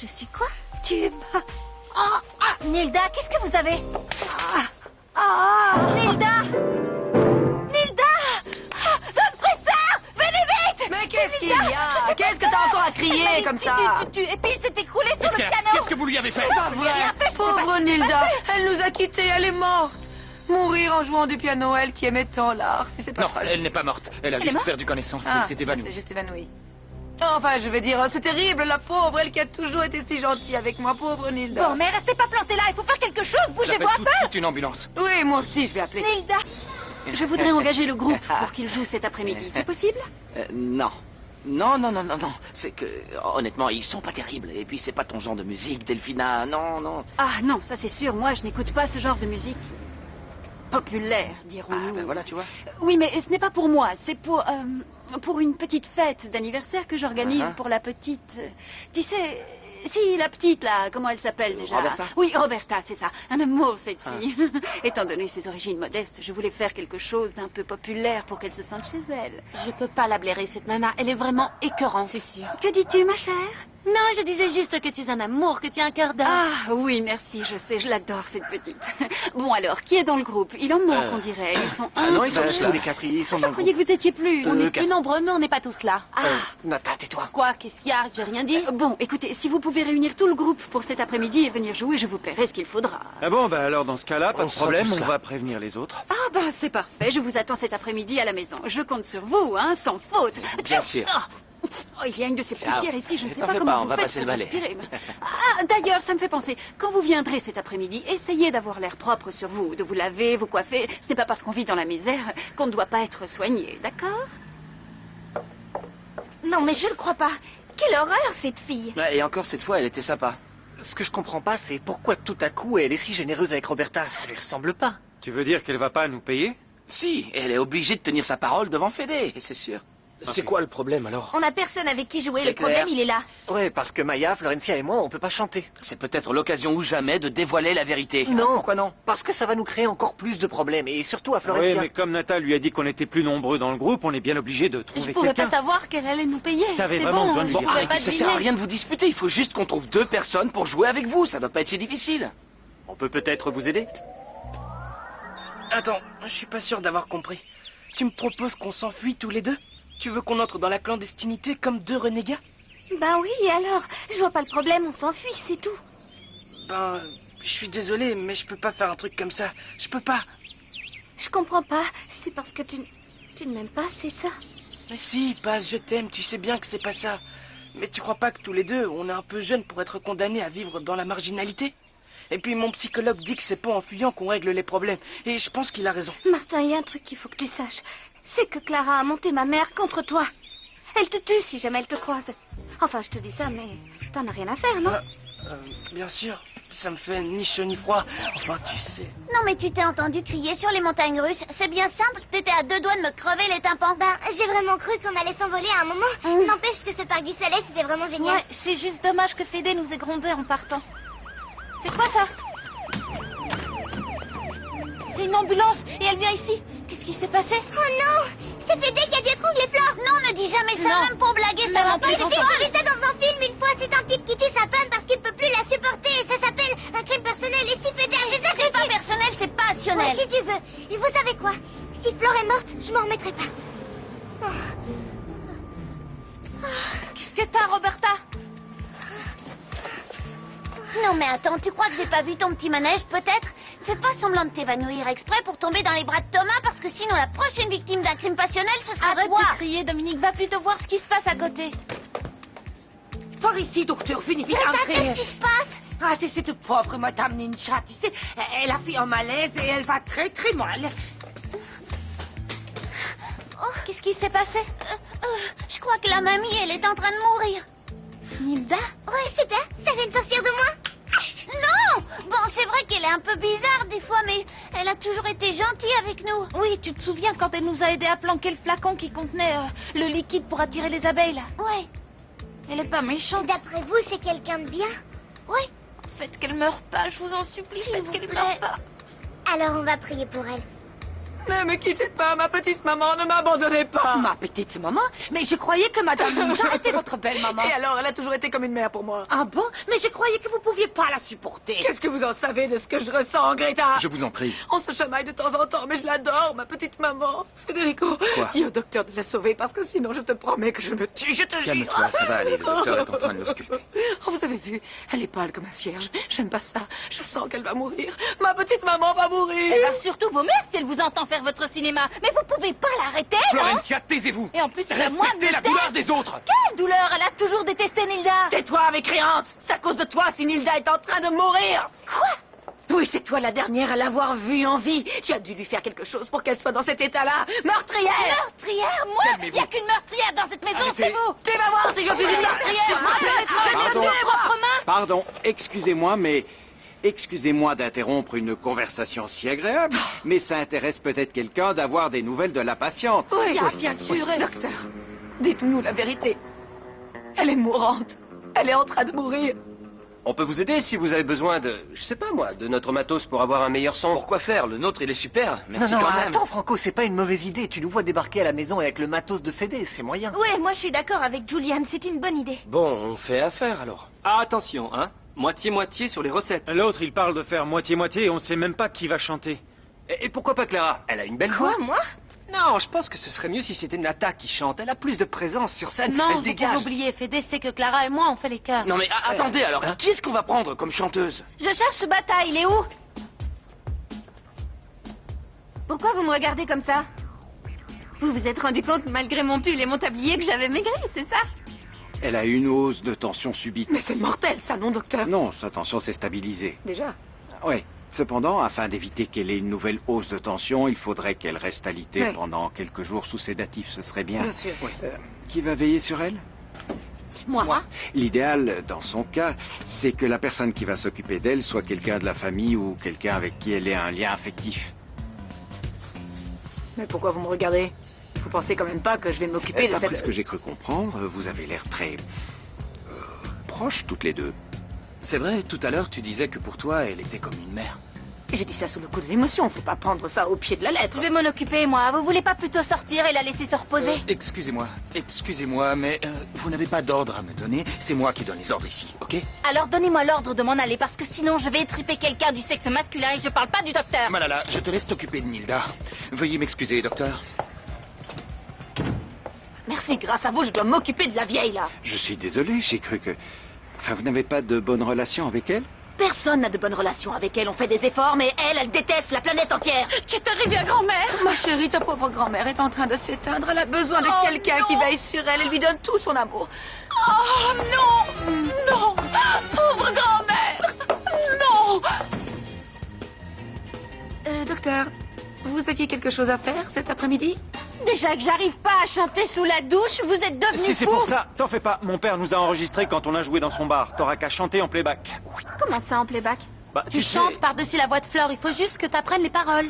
Je suis quoi? Tu es ma... Nilda, qu'est-ce que vous avez? Nilda! Nilda! Don Fritzer! Venez vite! Mais qu'est-ce qu'il y a? Qu'est-ce que t'as encore à crier comme ça? Et puis il s'est écroulé sur le piano! Qu'est-ce que vous lui avez fait? C'est pas vrai. Pauvre Nilda, elle nous a quittés, elle est morte. Mourir en jouant du piano, elle qui aimait tant l'art, si c'est pas Non, tragique. elle n'est pas morte. Elle a juste perdu connaissance. Elle s'est évanouie. C'est juste évanouie. Enfin, je vais dire, c'est terrible, la pauvre, elle qui a toujours été si gentille avec moi, pauvre Nilda. Bon, mais restez pas plantés là, il faut faire quelque chose, bougez-vous J'appelle un tout de peu! suite une ambulance. Oui, moi aussi, je vais appeler. Nilda! Je voudrais engager le groupe pour qu'il joue cet après-midi. C'est possible? Non. Non. C'est que, honnêtement, ils sont pas terribles. Et puis, c'est pas ton genre de musique, Delphina. Non. Ah non, ça c'est sûr. Moi, je n'écoute pas ce genre de musique populaire, dirons-nous. Ah, ben voilà, tu vois. Oui, mais ce n'est pas pour moi. C'est pour une petite fête d'anniversaire que j'organise pour la petite... Tu sais... Si, la petite, là, comment elle s'appelle déjà? Roberta? Oui, Roberta, c'est ça. Un amour, cette fille. Étant donné ses origines modestes, je voulais faire quelque chose d'un peu populaire pour qu'elle se sente chez elle. Je peux pas la blairer, cette nana. Elle est vraiment écœurante. C'est sûr. Que dis-tu, ma chère? Non, je disais juste que tu es un amour, que tu as un cœur d'or. Ah, oui, merci, je sais, je l'adore, cette petite. Bon, alors, qui est dans le groupe? Il en manque, on dirait. Ils sont un... non, ils sont Tous les quatre, ils sont Je dans le croyais groupe. que vous étiez plus. On est quatre. plus nombreux, mais on n'est pas tous là. Nata, tais-toi. Quoi? Qu'est-ce qu'il y a? J'ai rien dit. Bon, écoutez, si vous pouvez réunir tout le groupe pour cet après-midi et venir jouer, je vous paierai ce qu'il faudra. Ah bon, bah alors dans ce cas-là, pas On de sera problème, tous on là. va prévenir les autres. Ah ben, c'est parfait, je vous attends cet après-midi à la maison. Je compte sur vous, hein, sans faute. Bien sûr. Oh, il y a une de ces poussières ici, je ne sais t'en pas fais comment pas, on vous va faites passer pour le balai. respirer. Ah, d'ailleurs, ça me fait penser, quand vous viendrez cet après-midi, essayez d'avoir l'air propre sur vous, de vous laver, vous coiffer. Ce n'est pas parce qu'on vit dans la misère qu'on ne doit pas être soigné, d'accord? Non, mais je le crois pas. Quelle horreur, cette fille! Ouais, et encore, cette fois, elle était sympa. Ce que je comprends pas, c'est pourquoi tout à coup elle est si généreuse avec Roberta. Ça lui ressemble pas. Tu veux dire qu'elle va pas nous payer? Si, elle est obligée de tenir sa parole devant Fédé, c'est sûr. C'est quoi le problème alors? On a personne avec qui jouer, C'est le problème, clair. il est là. Ouais, parce que Maya, Florencia et moi, on peut pas chanter. C'est peut-être l'occasion ou jamais de dévoiler la vérité. Non. Pourquoi non? Parce que ça va nous créer encore plus de problèmes, et surtout à Oui, Florencia. mais comme Nata lui a dit qu'on était plus nombreux dans le groupe, on est bien obligé de Je trouver pouvais pas quelqu'un. savoir qu'elle allait nous payer. T'avais C'est vraiment bon, besoin de je lui Bon, dire. pouvais pas arrêtez, ça sert à deviner. rien de vous disputer. Il faut juste qu'on trouve 2 personnes pour jouer avec vous. Ça doit pas être si difficile. On peut peut-être vous aider? Attends, je suis pas sûr d'avoir compris. Tu me proposes qu'on s'enfuit tous les deux? Tu veux qu'on entre dans la clandestinité comme 2 renégats? Ben oui, et alors? Je vois pas le problème, on s'enfuit, c'est tout. Ben, je suis désolé, mais je peux pas faire un truc comme ça. Je peux pas. Je comprends pas. C'est parce que tu ne m'aimes pas, c'est ça? Mais si, Paz, je t'aime, tu sais bien que c'est pas ça. Mais tu crois pas que tous les deux, on est un peu jeunes pour être condamnés à vivre dans la marginalité? Et puis mon psychologue dit que c'est pas en fuyant qu'on règle les problèmes. Et je pense qu'il a raison. Martin, il y a un truc qu'il faut que tu saches. C'est que Clara a monté ma mère contre toi. Elle te tue si jamais elle te croise. Enfin, je te dis ça, mais t'en as rien à faire, non? Bien sûr, ça me fait ni chaud ni froid. Enfin, tu sais. Non, mais tu t'es entendu crier sur les montagnes russes. C'est bien simple, t'étais à 2 doigts de me crever les tympans. Ben, j'ai vraiment cru qu'on allait s'envoler à un moment. N'empêche que ce parc du soleil, c'était vraiment génial. Ouais, c'est juste dommage que Fédé nous ait grondés en partant. C'est quoi ça? C'est une ambulance et elle vient ici. Qu'est-ce qui s'est passé? Oh non! C'est Fédé qui a dû étrangler Flore! Non, ne dis jamais ça, Non. même pour blaguer, ça Même va en pas. Mais c'est si, toi. j'ai vu ça dans un film une fois. C'est un type qui tue sa femme parce qu'il peut plus la supporter. Et ça s'appelle un crime personnel. Et si Fédé a fait ça, C'est pas personnel, c'est passionnel. Ouais, si tu veux. Et vous savez quoi? Si Flore est morte, je m'en remettrai pas. Qu'est-ce que t'as, Roberta? Non, mais attends, tu crois que j'ai pas vu ton petit manège, peut-être? Fais pas semblant de t'évanouir exprès pour tomber dans les bras de Thomas, parce que sinon la prochaine victime d'un crime passionnel, ce sera Arrête toi. de crier, Dominique. Va plutôt voir ce qui se passe à côté. Par ici, docteur, venez vite entrer. Qu'est-ce qui se passe? Ah, c'est cette pauvre Madame Ninja, tu sais. Elle a fait un malaise et elle va très très mal. Qu'est-ce qui s'est passé? Je crois que la mamie, elle est en train de mourir. Nilda? Ouais, super. Ça fait une sorcière de moi. Non! Bon, c'est vrai qu'elle est un peu bizarre des fois, mais elle a toujours été gentille avec nous. Oui, tu te souviens quand elle nous a aidé à planquer le flacon qui contenait le liquide pour attirer les abeilles, là? Ouais. Elle est pas méchante. D'après vous, c'est quelqu'un de bien? Ouais. Faites qu'elle meure pas, je vous en supplie. S'il Faites vous qu'elle plaît. meure pas. Alors on va prier pour elle. Ne me quittez pas, ma petite maman, ne m'abandonnez pas. Ma petite maman? Mais je croyais que Madame Ninja était votre belle maman. Et alors, elle a toujours été comme une mère pour moi. Ah bon? Mais je croyais que vous pouviez pas la supporter. Qu'est-ce que vous en savez de ce que je ressens, Greta? Je vous en prie. On se chamaille de temps en temps, mais je l'adore, ma petite maman. Federico, Quoi? dis au docteur de la sauver, parce que sinon je te promets que je me tue, je te jure. Calme-toi, ça va aller, le docteur est en train de l'ausculter. Oh, vous avez vu, elle est pâle comme un cierge. J'aime pas ça. Je sens qu'elle va mourir. Ma petite maman va mourir. Elle va surtout vomir si elle vous entend faire votre cinéma. Mais vous pouvez pas l'arrêter, non? Florencia, taisez-vous. Et en plus, c'est la moindre Respectez la douleur des autres. Quelle douleur? Elle a toujours détesté Nilda. Tais-toi, mécréante! C'est à cause de toi si Nilda est en train de mourir! Quoi? Oui, c'est toi la dernière à l'avoir vue en vie. Tu as dû lui faire quelque chose pour qu'elle soit dans cet état-là. Meurtrière! Meurtrière? Moi? Il n'y a qu'une meurtrière dans cette maison, c'est vous! Tu vas voir si je suis une meurtrière! Pardon. Propres mains? Pardon, excusez-moi, mais... Excusez-moi d'interrompre une conversation si agréable, mais ça intéresse peut-être quelqu'un d'avoir des nouvelles de la patiente. Oui, bien sûr. Docteur, dites-nous la vérité. Elle est mourante. Elle est en train de mourir. On peut vous aider si vous avez besoin de, je sais pas moi, de notre matos pour avoir un meilleur son. Pourquoi faire? Le nôtre, il est super. Merci non, quand même. attends, Franco, c'est pas une mauvaise idée. Tu nous vois débarquer à la maison avec le matos de Fédé, c'est moyen. Ouais, moi je suis d'accord avec Julian, c'est une bonne idée. Bon, on fait affaire alors. Ah, attention, hein. Moitié-moitié sur les recettes. L'autre, il parle de faire moitié-moitié et on sait même pas qui va chanter. Et pourquoi pas Clara? Elle a une belle Quoi, voix. moi? Non, je pense que ce serait mieux si c'était Nata qui chante. Elle a plus de présence sur scène. Non, elle vous dégage. pouvez oublier, Fédé, c'est que Clara et moi, on fait les chœurs. Non mais attendez alors, qui est-ce qu'on va prendre comme chanteuse? Je cherche Bata, il est où? Pourquoi vous me regardez comme ça? Vous vous êtes rendu compte, malgré mon pull et mon tablier, que j'avais maigri, c'est ça? Elle a une hausse de tension subite. Mais c'est mortel, ça, non, docteur? Non, sa tension s'est stabilisée. Déjà? Oui. Cependant, afin d'éviter qu'elle ait une nouvelle hausse de tension, il faudrait qu'elle reste alitée Ouais. pendant quelques jours sous sédatifs, ce serait bien. Bien sûr. Qui va veiller sur elle? Moi? L'idéal, dans son cas, c'est que la personne qui va s'occuper d'elle soit quelqu'un de la famille ou quelqu'un avec qui elle ait un lien affectif. Mais pourquoi vous me regardez? Vous pensez quand même pas que je vais m'occuper de D'après cette... ce que j'ai cru comprendre, vous avez l'air très... proches toutes les deux. C'est vrai, tout à l'heure, tu disais que pour toi, elle était comme une mère. J'ai dit ça sous le coup de l'émotion, faut pas prendre ça au pied de la lettre. Je vais m'en occuper, moi. Vous voulez pas plutôt sortir et la laisser se reposer? Excusez-moi, mais vous n'avez pas d'ordre à me donner. C'est moi qui donne les ordres ici, ok? Alors donnez-moi l'ordre de m'en aller, parce que sinon je vais étriper quelqu'un du sexe masculin et je parle pas du docteur. Malala, je te laisse t'occuper de Nilda. Veuillez m'excuser, docteur. Merci, grâce à vous, je dois m'occuper de la vieille, là. Je suis désolé, j'ai cru que... Enfin, vous n'avez pas de bonne relation avec elle? Personne n'a de bonnes relations avec elle. On fait des efforts, mais elle déteste la planète entière. Qu'est-ce qui est arrivé à grand-mère? Ma chérie, ta pauvre grand-mère est en train de s'éteindre. Elle a besoin de Oh, quelqu'un qui veille sur elle et lui donne tout son amour. Oh non! Non! Pauvre grand-mère! Non! Docteur, vous aviez quelque chose à faire cet après-midi? Déjà que j'arrive pas à chanter sous la douche, vous êtes devenu Si c'est fou. pour ça, t'en fais pas. Mon père nous a enregistrés quand on a joué dans son bar. T'auras qu'à chanter en playback. Oui. Comment ça, en playback? Bah, Tu sais- chantes par-dessus la voix de Flore, il faut juste que t'apprennes les paroles.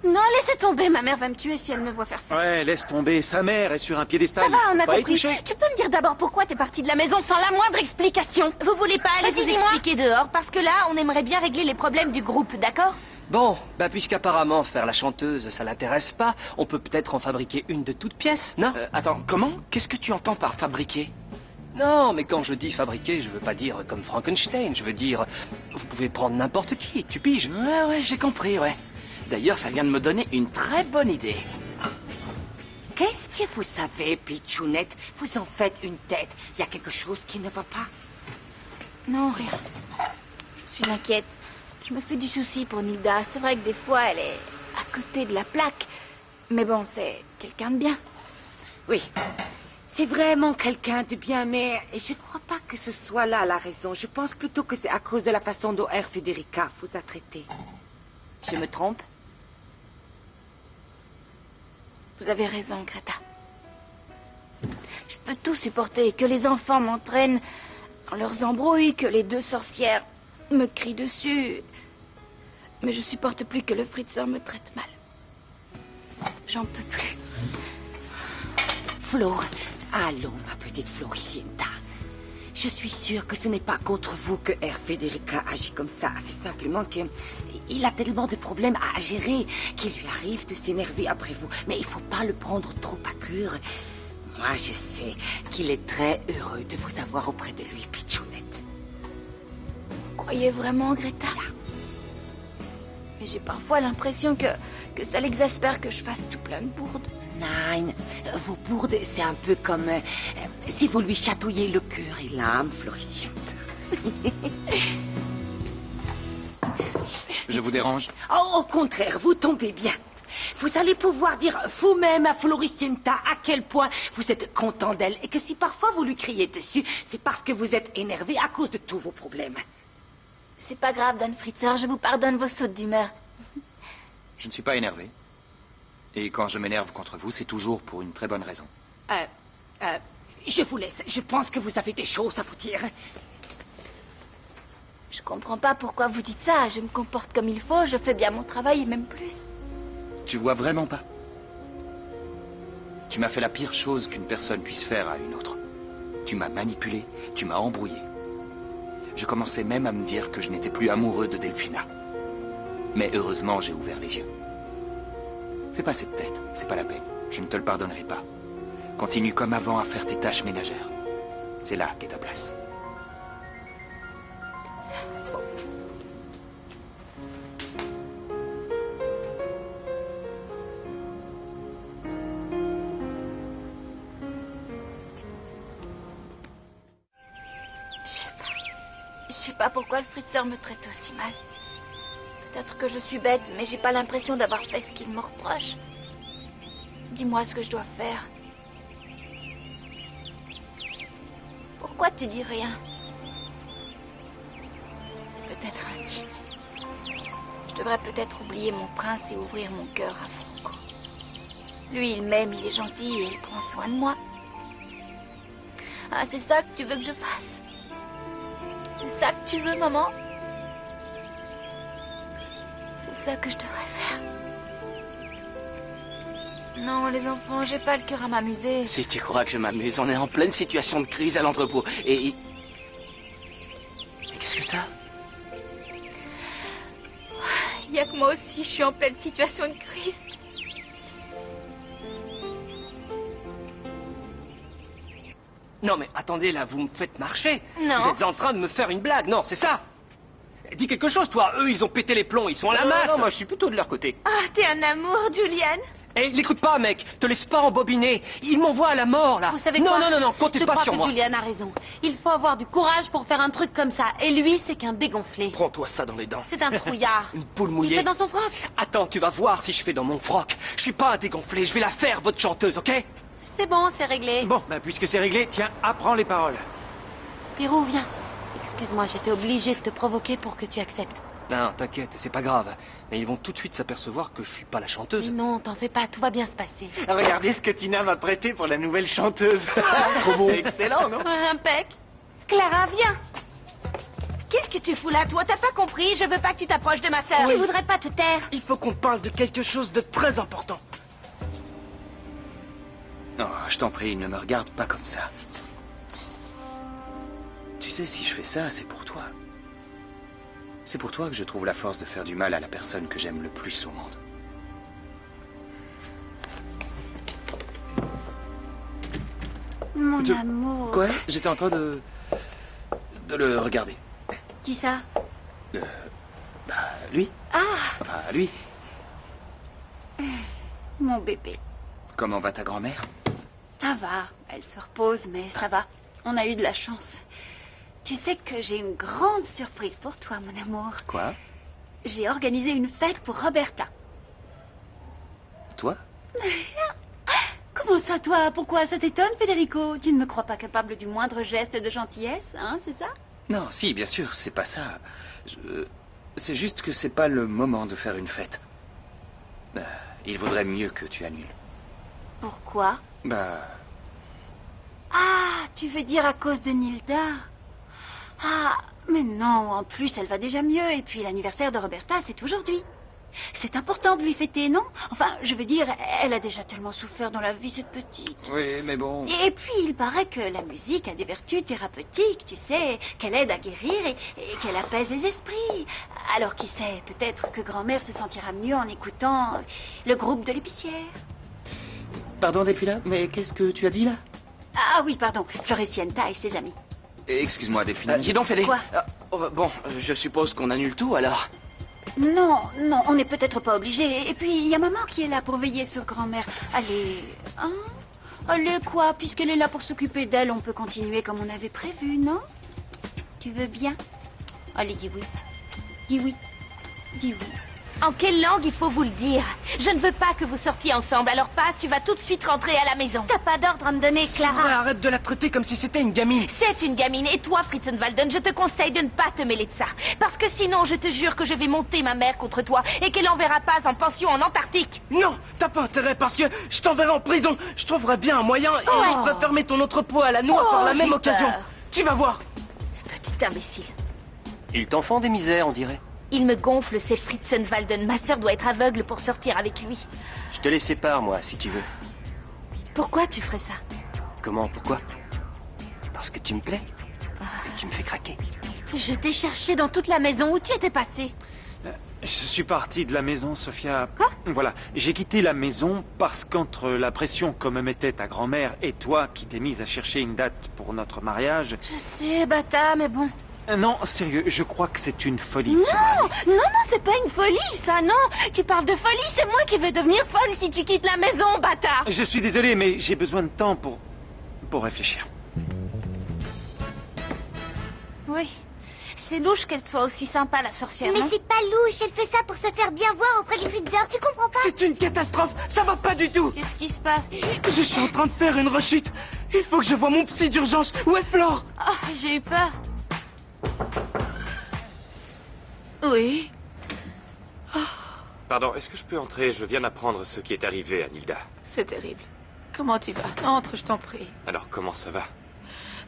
Non, laissez tomber, ma mère va me tuer si elle me voit faire ça. Ouais, laisse tomber. Sa mère est sur un piédestal. Ça va, on a Faut pas y compris. toucher. Tu peux me dire d'abord pourquoi t'es partie de la maison sans la moindre explication? Vous voulez pas aller Vas-y, vous dis-moi. expliquer dehors, parce que là, on aimerait bien régler les problèmes du groupe, d'accord? Bon, bah puisqu'apparemment faire la chanteuse, ça l'intéresse pas, on peut peut-être en fabriquer une de toutes pièces, non? Attends, comment? Qu'est-ce que tu entends par fabriquer? Non, mais quand je dis fabriquer, je veux pas dire comme Frankenstein, je veux dire, vous pouvez prendre n'importe qui, tu piges? Ouais, j'ai compris, ouais. D'ailleurs, ça vient de me donner une très bonne idée. Qu'est-ce que vous savez, Pichounette? Vous en faites une tête. Il y a quelque chose qui ne va pas. Non, rien. Je suis inquiète. Je me fais du souci pour Nilda. C'est vrai que des fois, elle est à côté de la plaque. Mais bon, c'est quelqu'un de bien. Oui, c'est vraiment quelqu'un de bien, mais je crois pas que ce soit là la raison. Je pense plutôt que c'est à cause de la façon dont R. Federica vous a traité. Je me trompe? Vous avez raison, Greta. Je peux tout supporter, que les enfants m'entraînent dans leurs embrouilles, que les deux sorcières me crient dessus. Mais je supporte plus que le Fritzer me traite mal. J'en peux plus. Flore, allons, ma petite Floricienta. Je suis sûre que ce n'est pas contre vous que R. Federica agit comme ça. C'est simplement que il a tellement de problèmes à gérer qu'il lui arrive de s'énerver après vous. Mais il faut pas le prendre trop à cœur. Moi, je sais qu'il est très heureux de vous avoir auprès de lui, Pitchounette. Vous croyez vraiment, Greta? Mais j'ai parfois l'impression que ça l'exaspère que je fasse tout plein de bourdes. Nine, vos bourdes, c'est un peu comme si vous lui chatouillez le cœur et l'âme, Floriciente. Je vous dérange? Oh, au contraire, vous tombez bien. Vous allez pouvoir dire vous-même à Floricienta à quel point vous êtes content d'elle et que si parfois vous lui criez dessus, c'est parce que vous êtes énervé à cause de tous vos problèmes. C'est pas grave, Dan Fritzer, je vous pardonne vos sautes d'humeur. Je ne suis pas énervé. Et quand je m'énerve contre vous, c'est toujours pour une très bonne raison. Je vous laisse. Je pense que vous avez des choses à vous dire. Je comprends pas pourquoi vous dites ça. Je me comporte comme il faut, je fais bien mon travail et même plus. Tu vois vraiment pas? Tu m'as fait la pire chose qu'une personne puisse faire à une autre. Tu m'as manipulé, tu m'as embrouillé. Je commençais même à me dire que je n'étais plus amoureux de Delphina. Mais heureusement, j'ai ouvert les yeux. Fais pas cette tête, c'est pas la peine. Je ne te le pardonnerai pas. Continue comme avant à faire tes tâches ménagères. C'est là qu'est ta place. Je sais pas pourquoi le Fritzer me traite aussi mal. Peut-être que je suis bête, mais j'ai pas l'impression d'avoir fait ce qu'il me reproche. Dis-moi ce que je dois faire. Pourquoi tu dis rien? C'est peut-être un signe. Je devrais peut-être oublier mon prince et ouvrir mon cœur à Franco. Lui, il m'aime, il est gentil et il prend soin de moi. Ah, c'est ça que tu veux que je fasse? C'est ça que tu veux, maman? C'est ça que je devrais faire. Non, les enfants, j'ai pas le cœur à m'amuser. Si tu crois que je m'amuse, on est en pleine situation de crise à l'entrepôt. Et qu'est-ce que t'as? Il y a que moi aussi, je suis en pleine situation de crise. Non mais attendez là, vous me faites marcher. Non. Vous êtes en train de me faire une blague, non, c'est ça? Dis quelque chose, toi. Eux, ils ont pété les plombs, ils sont à la masse. Non, moi, je suis plutôt de leur côté. Ah, t'es un amour, Julian. Eh, l'écoute pas, mec. Te laisse pas embobiner. Ils m'envoient à la mort, là. Vous savez non, quoi? non, comptez pas sur Je moi. crois que Julian a raison. Il faut avoir du courage pour faire un truc comme ça. Et lui, c'est qu'un dégonflé. Prends-toi ça dans les dents. C'est un trouillard. Une poule Il mouillée. fait dans son froc. Attends, tu vas voir si je fais dans mon froc. Je suis pas un dégonflé, je vais la faire, votre chanteuse, ok? C'est bon, c'est réglé. Bon, puisque c'est réglé, tiens, apprends les paroles. Pirou, viens. Excuse-moi, j'étais obligée de te provoquer pour que tu acceptes. Non, t'inquiète, c'est pas grave. Mais ils vont tout de suite s'apercevoir que je suis pas la chanteuse. Mais non, t'en fais pas, tout va bien se passer. Regardez ce que Tina m'a prêté pour la nouvelle chanteuse. Trop beau. Excellent, non? Impec. Clara, viens. Qu'est-ce que tu fous là, toi? T'as pas compris? Je veux pas que tu t'approches de ma sœur. Tu voudrais pas te taire? Il faut qu'on te parle de quelque chose de très important. Oh, je t'en prie, ne me regarde pas comme ça. Tu sais, si je fais ça, c'est pour toi. C'est pour toi que je trouve la force de faire du mal à la personne que j'aime le plus au monde. Mon amour. Quoi? J'étais en train de le regarder. Qui ça? Lui. Ah, Enfin, lui. mon bébé. Comment va ta grand-mère? Ça va, elle se repose, mais ça va. On a eu de la chance. Tu sais que j'ai une grande surprise pour toi, mon amour. Quoi? J'ai organisé une fête pour Roberta. Toi? Comment ça, toi? Pourquoi ça t'étonne, Federico? Tu ne me crois pas capable du moindre geste de gentillesse, hein, c'est ça? Non, si, bien sûr, c'est pas ça. C'est juste que c'est pas le moment de faire une fête. Il vaudrait mieux que tu annules. Pourquoi? Ah, tu veux dire à cause de Nilda? Ah, mais non, en plus, elle va déjà mieux. Et puis l'anniversaire de Roberta, c'est aujourd'hui. C'est important de lui fêter, non? Enfin, je veux dire, elle a déjà tellement souffert dans la vie, cette petite. Oui, mais bon... Et puis, il paraît que la musique a des vertus thérapeutiques, tu sais, qu'elle aide à guérir et qu'elle apaise les esprits. Alors, qui sait, peut-être que grand-mère se sentira mieux en écoutant le groupe de l'épicière. Pardon, Delphina, mais qu'est-ce que tu as dit, là? Ah oui, pardon, Floricienta et ses amis. Excuse-moi, Delphina. Dis donc, Félix. Quoi? Bon, je suppose qu'on annule tout, alors. Non, non, on n'est peut-être pas obligé. Et puis, il y a maman qui est là pour veiller sur grand-mère. Allez, hein? Allez, quoi? Puisqu'elle est là pour s'occuper d'elle, on peut continuer comme on avait prévu, non? Tu veux bien? Allez, dis oui. Dis oui. Dis oui. En quelle langue il faut vous le dire? Je ne veux pas que vous sortiez ensemble, alors passe, tu vas tout de suite rentrer à la maison. T'as pas d'ordre à me donner, C'est vrai, Clara. arrête de la traiter comme si c'était une gamine. C'est une gamine, et toi, Fritzenwalden, je te conseille de ne pas te mêler de ça. Parce que sinon, je te jure que je vais monter ma mère contre toi et qu'elle enverra Paz en pension en Antarctique. Non, t'as pas intérêt parce que je t'enverrai en prison. Je trouverai bien un moyen et je ferai fermer ton entrepôt à la noix par la même j'ai occasion. peur. Tu vas voir. Petit imbécile. Ils t'en font des misères, on dirait. Il me gonfle, c'est Fritzenwalden. Ma sœur doit être aveugle pour sortir avec lui. Je te les sépare, moi, si tu veux. Pourquoi tu ferais ça? Comment? Pourquoi? Parce que tu me plais. Tu me fais craquer. Je t'ai cherché dans toute la maison. Où tu étais passé? Je suis parti de la maison, Sophia. Quoi? Voilà, j'ai quitté la maison parce qu'entre la pression que me mettait ta grand-mère et toi qui t'es mise à chercher une date pour notre mariage... Je sais, Bata, mais bon... Non, sérieux, je crois que c'est une folie Non, de se marier. non, c'est pas une folie, ça, non. Tu parles de folie, c'est moi qui vais devenir folle si tu quittes la maison, Bata. Je suis désolé, mais j'ai besoin de temps pour réfléchir. Oui. C'est louche qu'elle soit aussi sympa, la sorcière, Mais non? c'est pas louche, elle fait ça pour se faire bien voir auprès du Fritzer, tu comprends pas? C'est une catastrophe, ça va pas du tout. Qu'est-ce qui se passe? Je suis en train de faire une rechute. Il faut que je voie mon psy d'urgence. Où est Flore? Oh, j'ai eu peur. Oui. Pardon, est-ce que je peux entrer? Je viens d'apprendre ce qui est arrivé à Nilda. C'est terrible. Comment tu vas? Entre, je t'en prie. Alors, comment ça va?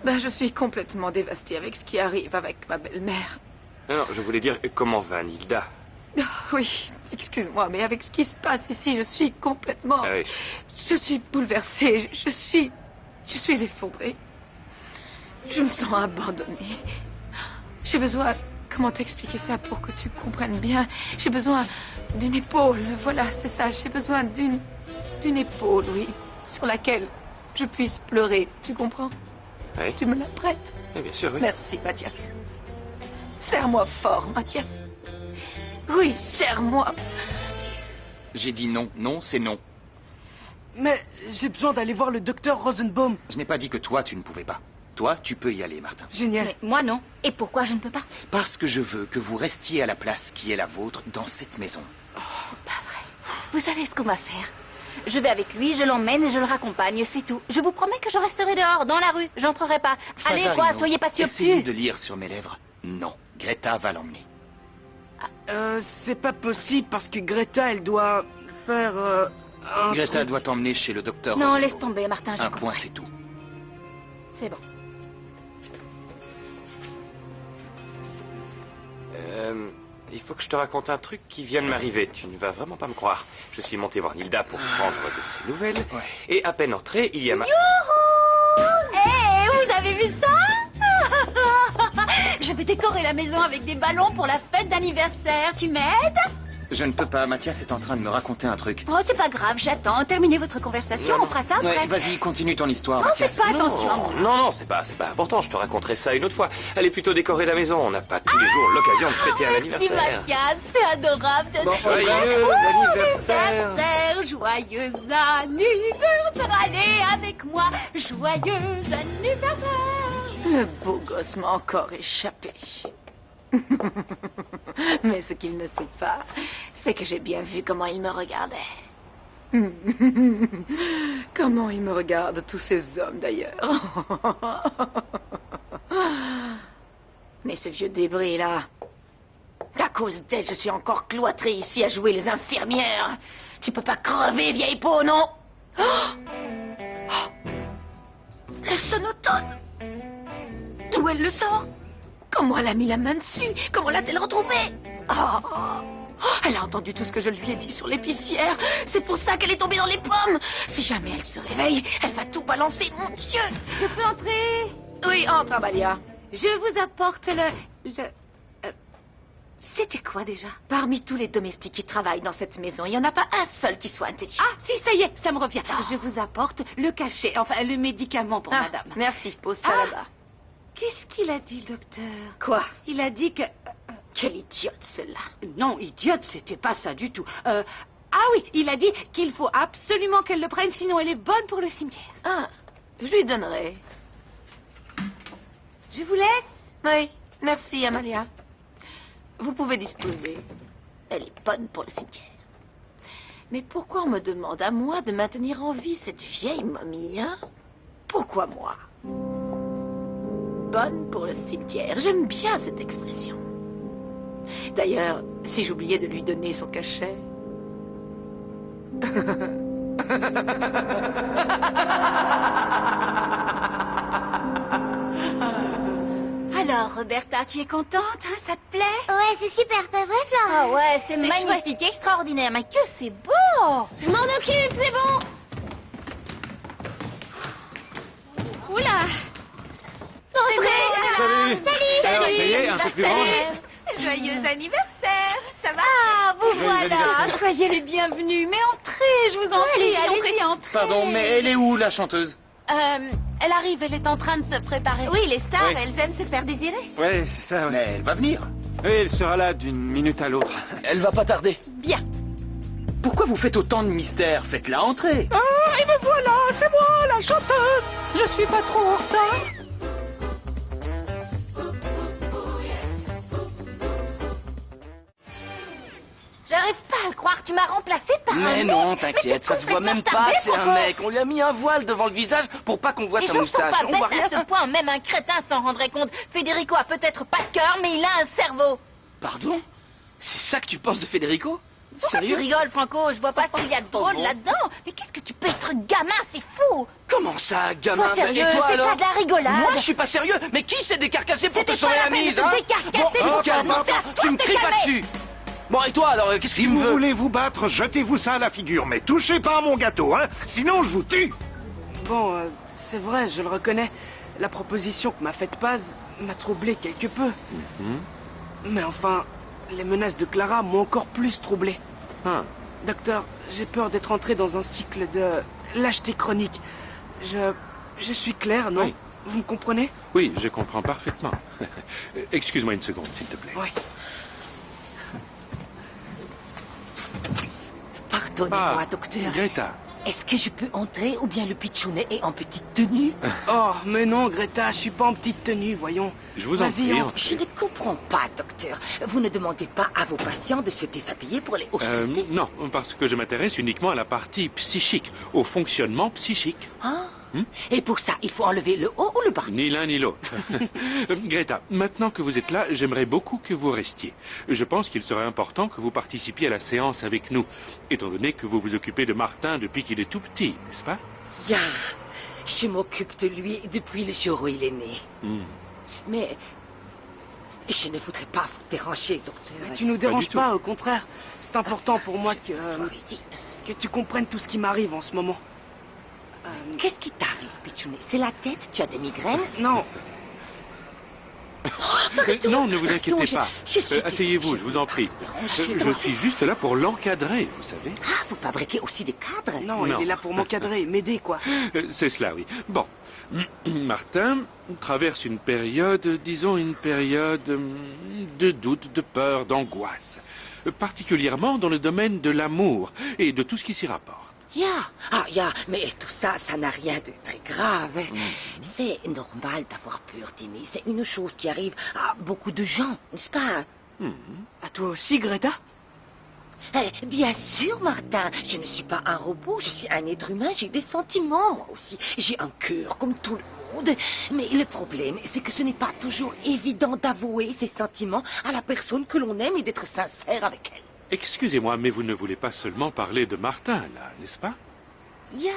Ben, je suis complètement dévastée avec ce qui arrive avec ma belle-mère. Non, je voulais dire, comment va Nilda? Oui, excuse-moi, mais avec ce qui se passe ici, je suis complètement... Ah oui. Je suis bouleversée, je suis effondrée. Je me sens abandonnée. J'ai besoin... Comment t'expliquer ça pour que tu comprennes bien? J'ai besoin d'une épaule, voilà, c'est ça. J'ai besoin d'une épaule, oui, sur laquelle je puisse pleurer. Tu comprends? Oui. Tu me la prêtes? Oui, bien sûr, oui. Merci, Mathias. Serre-moi fort, Mathias. Oui, serre-moi. J'ai dit non. Non, c'est non. Mais j'ai besoin d'aller voir le docteur Rosenbaum. Je n'ai pas dit que toi, tu ne pouvais pas. Toi, tu peux y aller, Martin. Génial. Mais moi, non. Et pourquoi je ne peux pas? Parce que je veux que vous restiez à la place qui est la vôtre dans cette maison. C'est pas vrai. Vous savez ce qu'on va faire? Je vais avec lui, je l'emmène et je le raccompagne, c'est tout. Je vous promets que je resterai dehors, dans la rue. J'entrerai pas. Allez, quoi, Fazarino, soyez pas si essayez obtus. de lire sur mes lèvres. Non, Greta va l'emmener. C'est pas possible parce que Greta, elle doit faire un Greta truc. doit t'emmener chez le docteur Non, Rosenbaum. laisse tomber, Martin, j'ai Un point, compris. c'est tout. C'est bon. Il faut que je te raconte un truc qui vient de m'arriver. Tu ne vas vraiment pas me croire. Je suis monté voir Nilda pour prendre de ses nouvelles. Et à peine entré, il y a ma... Hé, vous avez vu ça? Je vais décorer la maison avec des ballons pour la fête d'anniversaire. Tu m'aides? Je ne peux pas, Mathias est en train de me raconter un truc. Oh, c'est pas grave, j'attends. Terminez votre conversation, on fera ça après. Ouais, vas-y, continue ton histoire, Oh, Mathias. faites pas attention à moi. Non, c'est pas important. Je te raconterai ça une autre fois. Allez plutôt décorer la maison. On n'a pas tous les jours l'occasion de fêter un Merci anniversaire. Mathias, c'est adorable. Joyeux anniversaire. Joyeux anniversaire. Allez avec moi, joyeux anniversaire. Le beau gosse m'a encore échappé. Mais ce qu'il ne sait pas, c'est que j'ai bien vu comment il me regardait. Comment il me regarde, tous ces hommes d'ailleurs. Mais ce vieux débris là, à cause d'elle, je suis encore cloîtrée ici à jouer les infirmières. Tu peux pas crever, vieille peau, non? Le sonotone. D'où elle le sort? Comment elle a mis la main dessus? Comment l'a-t-elle retrouvé? Oh, Oh, elle a entendu tout ce que je lui ai dit sur l'épicière. C'est pour ça qu'elle est tombée dans les pommes. Si jamais elle se réveille, elle va tout balancer, mon Dieu. Je peux entrer? Oui, entre, Amalia. Je vous apporte C'était quoi déjà? Parmi tous les domestiques qui travaillent dans cette maison, il n'y en a pas un seul qui soit intelligent. Ah, si, ça y est, ça me revient. Je vous apporte le cachet, enfin le médicament pour madame. Merci, pose ça là-bas. Qu'est-ce qu'il a dit, le docteur? Quoi? Il a dit que... Quelle idiote, celle-là. Non, idiote, c'était pas ça du tout. Ah oui, il a dit qu'il faut absolument qu'elle le prenne, sinon elle est bonne pour le cimetière. Ah, je lui donnerai. Je vous laisse? Oui, merci, Amalia. Vous pouvez disposer. Elle est bonne pour le cimetière. Mais pourquoi on me demande à moi de maintenir en vie cette vieille momie, hein? Pourquoi moi? Bonne pour le cimetière. J'aime bien cette expression. D'ailleurs, si j'oubliais de lui donner son cachet... Alors, Roberta, tu es contente, hein? Ça te plaît? Ouais, c'est super, pas vrai, Flore? Ah ouais, c'est C'est magnifique, extraordinaire. Mais que c'est beau! Je m'en occupe, c'est bon. Oula! Salut. Alors, ça y est, un peu plus grande. Joyeux anniversaire, ça va? Ah, vous Joyeux voilà! anniversaire. Soyez les bienvenus, mais entrez, je vous en prie, allez-y, entrez. Pardon, mais elle est où, la chanteuse? Elle arrive, elle est en train de se préparer. Oui, les stars, Oui. elles aiment se faire désirer. Ouais, c'est ça, ouais. Mais elle va venir. Oui, elle sera là d'une minute à l'autre. Elle va pas tarder. Bien. Pourquoi vous faites autant de mystère? Faites-la entrer. Ah, et me voilà, c'est moi, la chanteuse. Je suis pas trop en retard. J'arrive pas à le croire, tu m'as remplacé par un Mais mec. non, t'inquiète, ça se voit même pas que c'est un mec. On lui a mis un voile devant le visage pour pas qu'on voit Les sa gens sont moustache. pas On voit bêtes rien. à ce point, même un crétin s'en rendrait compte. Federico a peut-être pas de cœur, mais il a un cerveau. Pardon? C'est ça que tu penses de Federico? Pourquoi tu Sérieux? rigoles, Franco? Je vois pas ce qu'il y a de drôle là-dedans. Mais qu'est-ce que tu peux être gamin? C'est fou. Comment ça, gamin? Sois sérieux, Et toi, c'est alors? pas de la rigolade. Moi, je suis pas sérieux. Mais qui s'est décarcassé pour te C'était sauver pas la la peine de mise, te hein? décarcasser, Bon, je calme, pense. Non, c'est à toi tu de me te cries pas calmer. dessus. Bon, et toi, alors, qu'est-ce Si qu'il vous me veut? voulez vous battre, jetez-vous ça à la figure, mais touchez pas à mon gâteau, hein? Sinon, je vous tue! Bon, c'est vrai, je le reconnais. La proposition que m'a faite Paz m'a troublé quelque peu. Mais enfin, les menaces de Clara m'ont encore plus troublé. Ah. Docteur, j'ai peur d'être entré dans un cycle de lâcheté chronique. Je suis clair, non? Oui. Vous me comprenez? Oui, je comprends parfaitement. Excuse-moi une seconde, s'il te plaît. Oui. Pardonnez-moi, docteur. Greta. Est-ce que je peux entrer ou bien le pitchounet est en petite tenue? Oh, mais non, Greta, je suis pas en petite tenue, voyons. Je vous en Vas-y, prie, entre. Je ne comprends pas, docteur. Vous ne demandez pas à vos patients de se déshabiller pour les ausculter? Non, parce que je m'intéresse uniquement à la partie psychique, au fonctionnement psychique. Ah. Et pour ça, il faut enlever le haut ou le bas? Ni l'un ni l'autre. Greta, maintenant que vous êtes là, j'aimerais beaucoup que vous restiez. Je pense qu'il serait important que vous participiez à la séance avec nous, étant donné que vous vous occupez de Martin depuis qu'il est tout petit, n'est-ce pas? Ya, je m'occupe de lui depuis le jour où il est né. Mais je ne voudrais pas vous déranger, docteur. Mais tu nous déranges pas, au contraire. C'est important pour moi ici. que tu comprennes tout ce qui m'arrive en ce moment. Qu'est-ce qui t'arrive, Pichounet? C'est la tête? Tu as des migraines? Non. Non, ne vous inquiétez je- pas. je suis Asseyez-vous, je vous en prie. Je suis juste là pour l'encadrer, vous savez. Ah, vous fabriquez aussi des cadres? Non, il est là pour m'encadrer, m'aider, quoi. C'est cela, oui. Bon. Martin traverse une période, disons une période de doute, de peur, d'angoisse. Particulièrement dans le domaine de l'amour et de tout ce qui s'y rapporte. Ya, mais tout ça, ça n'a rien de très grave. C'est normal d'avoir peur d'aimer. C'est une chose qui arrive à beaucoup de gens, n'est-ce pas? À toi aussi, Greta? Bien sûr, Martin. Je ne suis pas un robot, je suis un être humain, j'ai des sentiments, moi aussi. J'ai un cœur, comme tout le monde. Mais le problème, c'est que ce n'est pas toujours évident d'avouer ses sentiments à la personne que l'on aime et d'être sincère avec elle. Excusez-moi, mais vous ne voulez pas seulement parler de Martin, là, n'est-ce pas? Ya.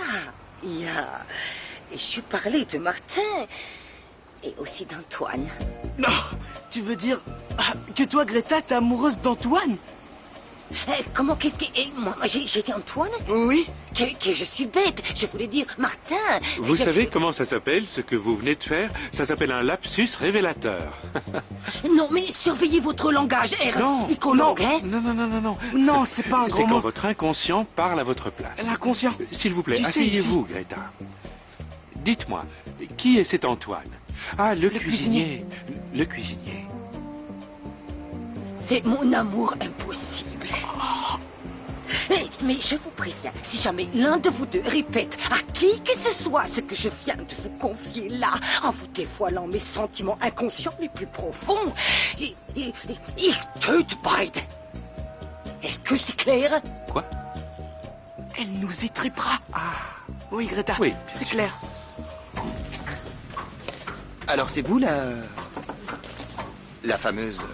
Et je parlais de Martin et aussi d'Antoine. Non, tu veux dire que toi, Greta, t'es amoureuse d'Antoine? Comment qu'est-ce que... moi, j'étais Antoine? Oui. Que je suis bête. Je voulais dire Martin. Vous savez comment ça s'appelle, ce que vous venez de faire? Ça s'appelle un lapsus révélateur. Non, mais surveillez votre langage, Non, psychologue, hein? Non. Non, c'est pas un C'est gros quand mot. votre inconscient parle à votre place. L'inconscient. S'il vous plaît, Tu sais, asseyez-vous, Greta. Dites-moi, qui est cet Antoine? Ah, le cuisinier. Le cuisinier. C'est mon amour impossible. Mais je vous préviens, si jamais l'un de vous deux répète à qui que ce soit ce que je viens de vous confier là, en vous dévoilant mes sentiments inconscients les plus profonds, il tue Biden. Est-ce que c'est clair? Quoi? Elle nous étripera. Ah. Oui, Greta. Oui, c'est clair. Alors c'est vous la fameuse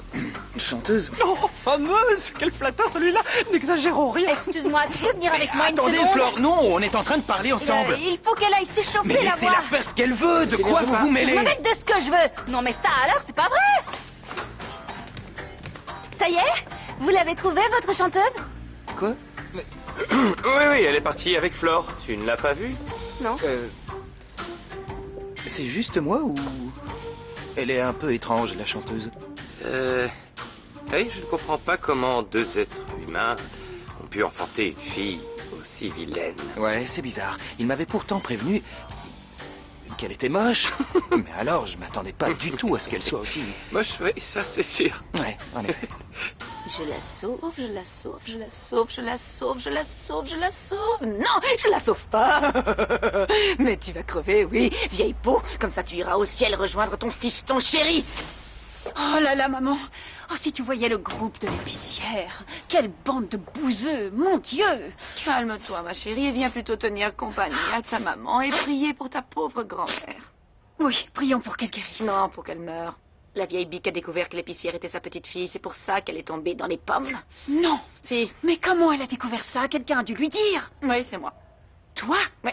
chanteuse? Oh, fameuse! Quel flatteur celui-là! N'exagérons rien! Excuse-moi, tu peux venir avec moi une Attendez, seconde? Flore, non, on est en train de parler ensemble! Il faut qu'elle aille s'échauffer, Mais la laissez-la voix. faire ce qu'elle veut! De quoi vous vous mêlez? Je me mêle de ce que je veux. Non mais ça alors, c'est pas vrai. Ça y est? Vous l'avez trouvée, votre chanteuse? Quoi? Oui, elle est partie avec Flore. Tu ne l'as pas vue? Non. C'est juste moi ou... Elle est un peu étrange, la chanteuse. Oui, je ne comprends pas comment deux êtres humains ont pu enfanter une fille aussi vilaine. Ouais, c'est bizarre. Il m'avait pourtant prévenu qu'elle était moche. Mais alors, je m'attendais pas du tout à ce qu'elle soit aussi... Moche, oui, ça c'est sûr. Ouais, en effet. Je la sauve, je la sauve, je la sauve, je la sauve, je la sauve, je la sauve. Non, je la sauve pas. Mais tu vas crever, oui, vieille peau. Comme ça, tu iras au ciel rejoindre ton fiston chéri. Oh là là, maman. Oh, si tu voyais le groupe de l'épicière. Quelle bande de bouseux, mon Dieu. Calme-toi, ma chérie, et viens plutôt tenir compagnie à ta maman et prier pour ta pauvre grand-mère. Oui, prions pour qu'elle guérisse. Non, pour qu'elle meure. La vieille bique a découvert que l'épicière était sa petite fille. C'est pour ça qu'elle est tombée dans les pommes. Non. Si. Mais comment elle a découvert ça? Quelqu'un a dû lui dire. Oui, c'est moi. Toi? Oui.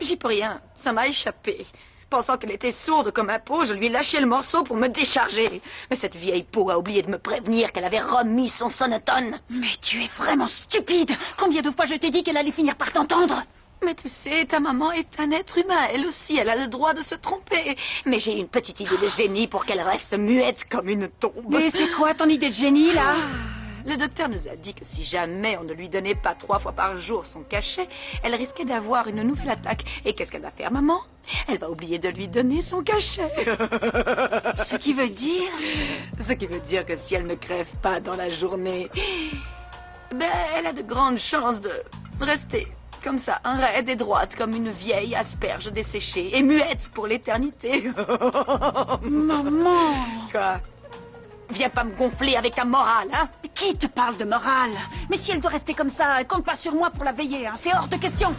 J'y peux rien. Ça m'a échappé. Pensant qu'elle était sourde comme un pot, je lui ai lâché le morceau pour me décharger. Mais cette vieille peau a oublié de me prévenir qu'elle avait remis son sonotone. Mais tu es vraiment stupide. Combien de fois je t'ai dit qu'elle allait finir par t'entendre? Mais tu sais, ta maman est un être humain. Elle aussi, elle a le droit de se tromper. Mais j'ai une petite idée de génie pour qu'elle reste muette comme une tombe. Mais c'est quoi ton idée de génie, là? Le docteur nous a dit que si jamais on ne lui donnait pas 3 fois par jour son cachet, elle risquait d'avoir une nouvelle attaque. Et qu'est-ce qu'elle va faire, maman? Elle va oublier de lui donner son cachet. Ce qui veut dire? Ce qui veut dire que si elle ne crève pas dans la journée, ben, elle a de grandes chances de rester comme ça, raide et droite, comme une vieille asperge desséchée et muette pour l'éternité. Maman! Quoi? Viens pas me gonfler avec ta morale, hein? Qui te parle de morale? Mais si elle doit rester comme ça, compte pas sur moi pour la veiller, hein. C'est hors de question.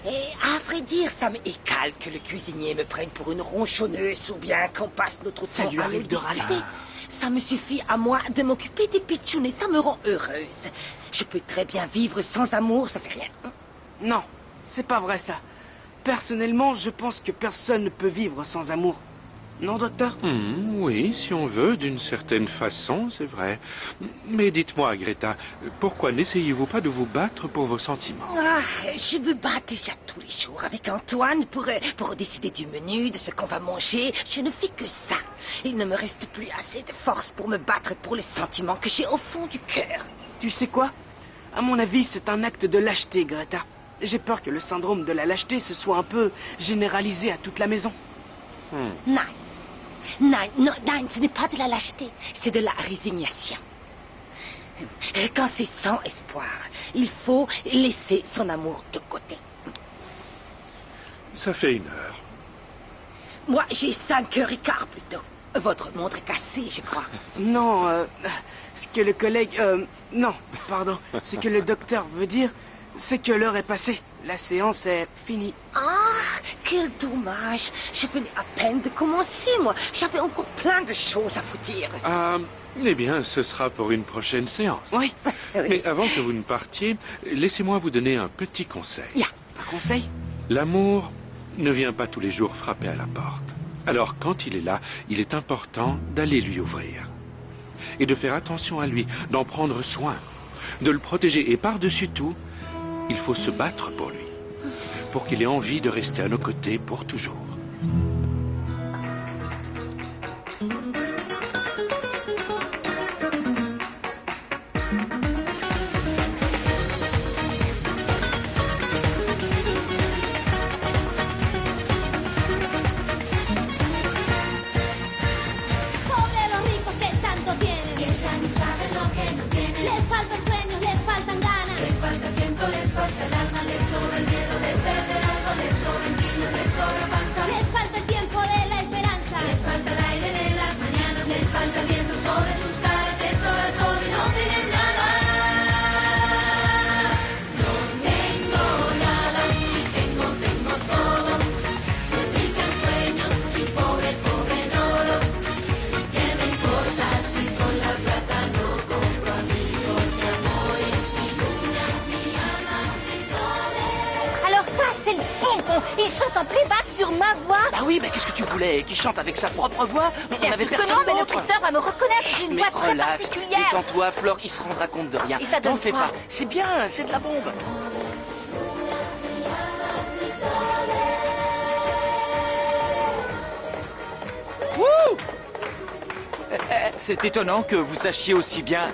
Et à vrai dire, ça me écale que le cuisinier me prenne pour une ronchonneuse ou bien qu'on passe notre temps lui à arrive le de râler. discuter. Ça me suffit à moi de m'occuper des pitchounes et ça me rend heureuse. Je peux très bien vivre sans amour, ça fait rien. Non, c'est pas vrai ça. Personnellement, je pense que personne ne peut vivre sans amour. Non, docteur? Oui, si on veut, d'une certaine façon, c'est vrai. Mais dites-moi, Greta, pourquoi n'essayez-vous pas de vous battre pour vos sentiments? Ah, je me bats déjà tous les jours avec Antoine pour décider du menu, de ce qu'on va manger. Je ne fais que ça. Il ne me reste plus assez de force pour me battre pour les sentiments que j'ai au fond du cœur. Tu sais quoi? À mon avis, c'est un acte de lâcheté, Greta. J'ai peur que le syndrome de la lâcheté se soit un peu généralisé à toute la maison. Non. Non, ce n'est pas de la lâcheté, c'est de la résignation. Quand c'est sans espoir, il faut laisser son amour de côté. Ça fait 1 heure. Moi, j'ai 5h15 plutôt. Votre montre est cassée, je crois. Non, ce que le collègue... non, pardon. Ce que le docteur veut dire, c'est que l'heure est passée. La séance est finie. Ah, quel dommage. Je venais à peine de commencer, moi. J'avais encore plein de choses à vous dire. Eh bien, ce sera pour une prochaine séance. Oui. Mais avant que vous ne partiez, laissez-moi vous donner un petit conseil. Un conseil? L'amour ne vient pas tous les jours frapper à la porte. Alors, quand il est là, il est important d'aller lui ouvrir. Et de faire attention à lui, d'en prendre soin. de le protéger. Et par-dessus tout, il faut se battre pour lui. Pour qu'il ait envie de rester à nos côtés pour toujours. Il chante en playback sur ma voix. Bah oui, mais qu'est-ce que tu voulais? Qu'il chante avec sa propre voix? On avait Bien sûr que personne non, mais le d'autre. fritzeur va me reconnaître. J'ai une voix très relax, particulière. détends-toi, Flore, il se rendra compte de rien. Et ça donne T'en fais quoi? pas. C'est bien, c'est de la bombe. Wouh! C'est étonnant que vous sachiez aussi bien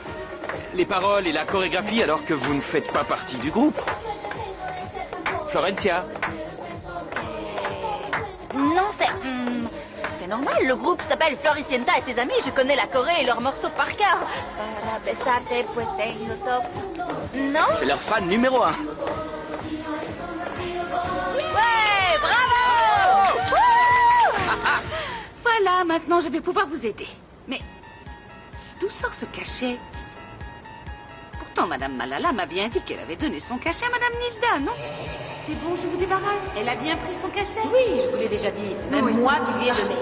les paroles et la chorégraphie alors que vous ne faites pas partie du groupe. Florencia. Non, c'est normal. Le groupe s'appelle Floricienta et ses amis. Je connais la Corée et leurs morceaux par cœur. Para besarte, pues tengo todo. Non? C'est leur fan numéro 1. Ouais, bravo! Voilà, maintenant je vais pouvoir vous aider. Mais d'où sort ce cachet? Pourtant, Madame Malala m'a bien dit qu'elle avait donné son cachet à Madame Nilda, non? C'est bon, je vous débarrasse. Elle a bien pris son cachet? Oui, je vous l'ai déjà dit. C'est même moi qui lui ai donné.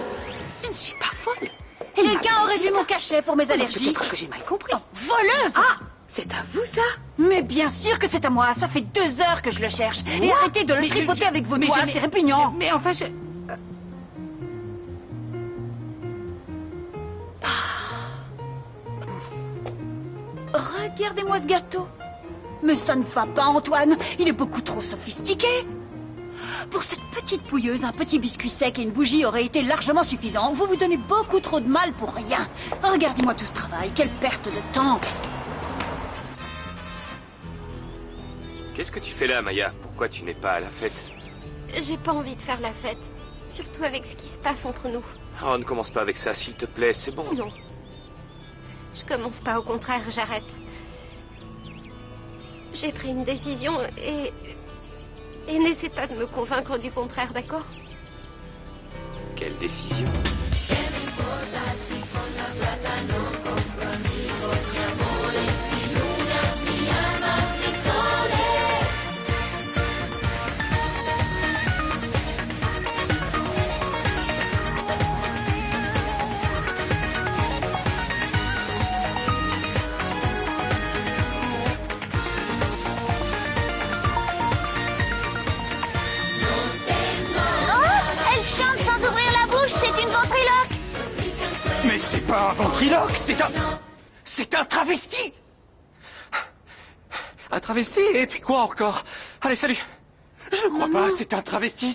Je ne suis pas folle. Quelqu'un aurait vu mon cachet pour mes allergies. Peut-être que j'ai mal compris. Voleuse! Ah, c'est à vous ça? Mais bien sûr que c'est à moi. Ça fait 2 heures que je le cherche. Et arrêtez de le tripoter avec vos doigts, c'est répugnant. Mais enfin, je... Regardez-moi ce gâteau. Mais ça ne va pas, Antoine. Il est beaucoup trop sophistiqué. Pour cette petite pouilleuse, un petit biscuit sec et une bougie auraient été largement suffisants. Vous vous donnez beaucoup trop de mal pour rien. Regardez-moi tout ce travail. Quelle perte de temps. Qu'est-ce que tu fais là, Maya? Pourquoi tu n'es pas à la fête? J'ai pas envie de faire la fête. Surtout avec ce qui se passe entre nous. Oh, ne commence pas avec ça, s'il te plaît, c'est bon. Non. Je commence pas, au contraire, j'arrête. J'ai pris une décision et n'essaie pas de me convaincre du contraire, d'accord? Quelle décision? Mais c'est pas un ventriloque, c'est un travesti! Un travesti? Et puis quoi encore? Allez, salut! Je crois pas, c'est un travesti.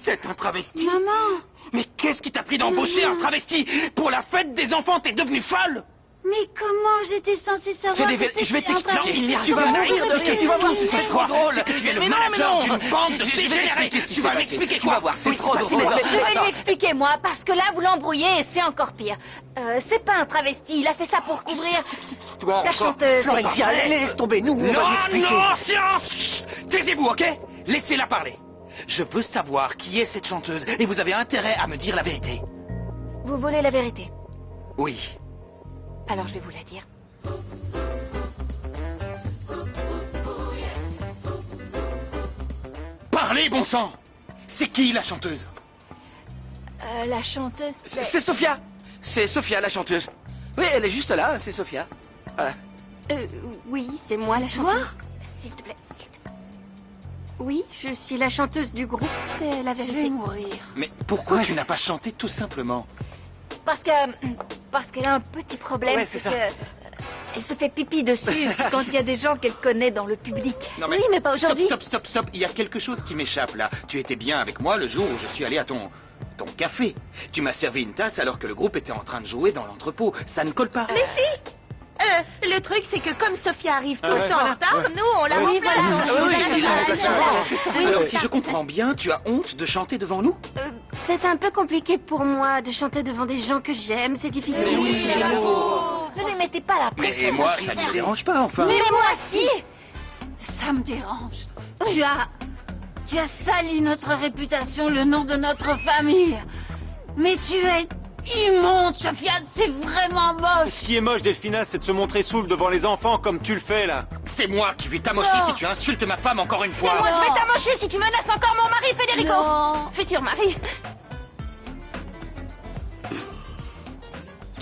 Maman! Mais qu'est-ce qui t'a pris d'embaucher un travesti? Pour la fête des enfants, t'es devenue folle? Mais comment j'étais censée savoir que c'était je vais t'expliquer. un Tu vas travesti? m'expliquer. Tu vas voir, c'est trop drôle. C'est que tu es le manager d'une bande de dégénérés. Tu vas m'expliquer quoi? Tu vas voir, c'est trop drôle. Je vais lui expliquer, moi, parce que là, vous l'embrouillez et c'est encore pire. C'est pas un travesti, il a fait ça pour couvrir cette histoire. la chanteuse. Florencia, laisse tomber, nous, on va lui expliquer. Non, silence! Chut, taisez-vous, ok? Laissez-la parler. Je veux savoir qui est cette chanteuse et vous avez intérêt à me dire la vérité. Vous voulez la vérité? Oui. Alors je vais vous la dire. Parlez, bon sang! C'est qui la chanteuse? La chanteuse, C'est Sophia. C'est Sophia, la chanteuse. Oui, elle est juste là, c'est Sophia. Voilà. Oui, c'est moi la chanteuse. S'il te plaît, s'il te plaît. Oui, je suis la chanteuse du groupe, c'est la vérité. Je vais mourir. Mais pourquoi tu n'as pas chanté tout simplement? parce qu'elle a un petit problème, Ouais, c'est ça. que Elle se fait pipi dessus quand il y a des gens qu'elle connaît dans le public. Non, Oui, mais pas aujourd'hui. Stop. Il y a quelque chose qui m'échappe là. Tu étais bien avec moi le jour où je suis allé à ton café. Tu m'as servi une tasse alors que le groupe était en train de jouer dans l'entrepôt. Ça ne colle pas. Mais si le truc, c'est que comme Sophia arrive tout le temps en voilà. retard, nous, on la remplace. Alors, si je comprends bien, tu as honte de chanter devant nous? C'est un peu compliqué pour moi de chanter devant des gens que j'aime, c'est difficile. Ne lui mettez pas la pression. Mais moi, ça ne me dérange pas, enfin. Mais moi, si. Ça me dérange. Tu as sali notre réputation, le nom de notre famille. Mais tu es immonde, Sophia, c'est vraiment moche. Ce qui est moche, Delphina, c'est de se montrer saoul devant les enfants comme tu le fais, là. C'est moi qui vais t'amocher si tu insultes ma femme encore une fois. Et moi, je vais t'amocher si tu menaces encore mon mari, Federico. Futur mari.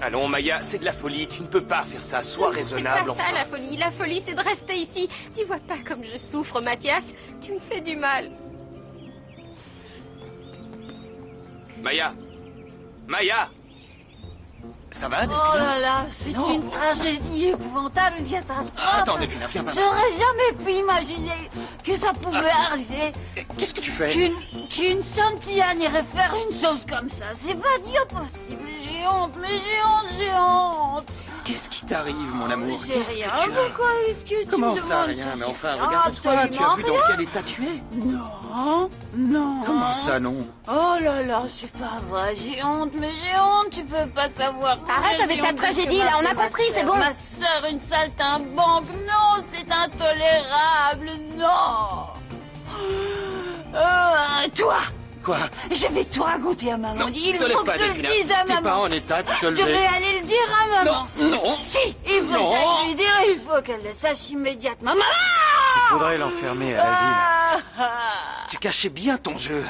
Allons, Maya, c'est de la folie. Tu ne peux pas faire ça. Sois raisonnable, C'est pas ça enfin. la folie. La folie, c'est de rester ici. Tu vois pas comme je souffre, Mathias. Tu me fais du mal. Maya Maya Ça va, Oh là là, c'est une tragédie épouvantable, une catastrophe. Attends, Delphina, viens pas. J'aurais jamais pu imaginer que ça pouvait arriver. Qu'est-ce que tu fais? Qu'une Santiane irait faire une chose comme ça. C'est pas Dieu possible. J'ai honte, mais j'ai honte. Qu'est-ce qui t'arrive, mon amour? J'ai Qu'est-ce rien. que tu as? Pourquoi est-ce que tu Comment me ça, demandes rien? ça? Mais enfin, J'ai regarde-toi. Tu as absolument vu dans rien. quel état tu es? Non. Comment ça, non? Oh là là, c'est pas vrai. J'ai honte, mais j'ai honte. Tu peux pas savoir. Arrête avec ta tragédie, là, on a compris, c'est bon. Ma sœur, une saltimbanque. Non, c'est intolérable. Non. Toi. Quoi? Je vais tout raconter à maman. Il te lève faut pas, que je le Delphina. dise à T'es maman. pas en état de te Je lever. vais aller le dire à maman. Non. Si, il faut Non. que j'aille lui dire. Il faut qu'elle le sache immédiatement. Maman! Il faudrait l'enfermer à l'asile. Tu cachais bien ton jeu.